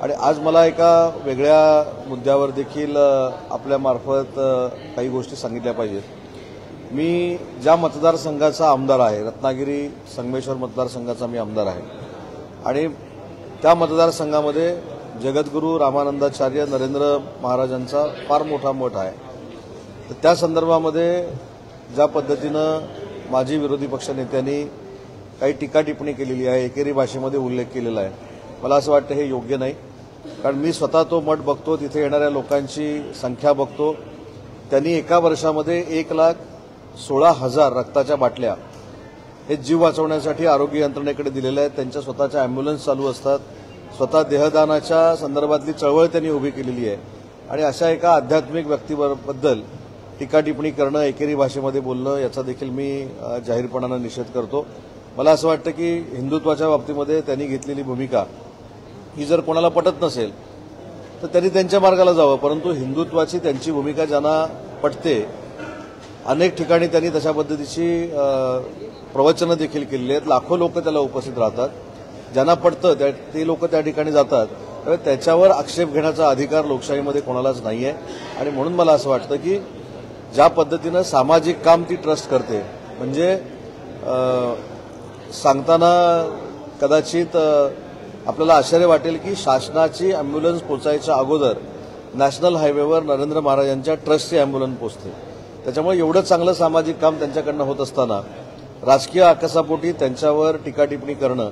आणि आज मला एका वेगळ्या मुद्द्यावर देखील आपल्या मार्फत काही गोष्टी सांगितल्या पाहिजेत। मी ज्या मतदारसंघाचा आमदार आहे, रत्नागिरी संगमेश्वर मतदारसंघाचा मी आमदार आहे आणि त्या मतदारसंघामध्ये जगद्गुरू रामानंदाचार्य नरेंद्र महाराजांचा फार मोठा मठ आहे। तर त्या संदर्भामध्ये ज्या पद्धतीनं माजी विरोधी पक्षनेत्यांनी काही टीका टिप्पणी केलेली आहे, एकेरी भाषेमध्ये उल्लेख केलेला आहे, मला असं वाटतं हे योग्य नाही। कारण मी स्वतः तो मठ बघतो, तिथे येणाऱ्या लोकांची संख्या बघतो। त्यांनी एका वर्षामध्ये 1,16,000 रक्ताच्या बाटल्या हे जीव वाचवण्यासाठी आरोग्य यंत्रणेकडे दिलेल्या आहेत। त्यांच्या स्वतःच्या अँब्युलन्स चालू असतात, स्वतः देहदानाच्या संदर्भातली चळवळ त्यांनी उभी केलेली आहे आणि अशा एका आध्यात्मिक व्यक्तीबद्दल टीका टिप्पणी करणं, एकेरी भाषेमध्ये बोलणं याचा देखील मी जाहीरपणाने निषेध करतो। मला असं वाटतं की हिंदुत्वाच्या बाबतीमध्ये त्यांनी घेतलेली भूमिका ही जर कोणाला पटत नसेल तर त्यांनी त्यांच्या मार्गाला जावं, परंतु हिंदुत्वाची त्यांची भूमिका ज्यांना पटते, अनेक ठिकाणी त्यांनी तशा पद्धतीची प्रवचनं देखील केलेली आहेत। लाखो लोक त्याला उपस्थित राहतात, ज्यांना पटतं ते लोक त्या ठिकाणी जातात। त्यामुळे त्याच्यावर आक्षेप घेण्याचा अधिकार लोकशाहीमध्ये कोणालाच नाही आहे आणि म्हणून मला असं वाटतं की ज्या पद्धतीनं सामाजिक काम ती ट्रस्ट करते, म्हणजे सांगताना कदाचित आपल्याला आश्चर्य वाटेल की शासनाची अँब्युलन्स पोचायच्या अगोदर नॅशनल हायवेवर नरेंद्र महाराजांच्या ट्रस्टची अँब्युलन्स पोचते। त्याच्यामुळे एवढं चांगलं सामाजिक काम त्यांच्याकडनं होत असताना राजकीय आकसापोटी त्यांच्यावर टीका टिप्पणी करणं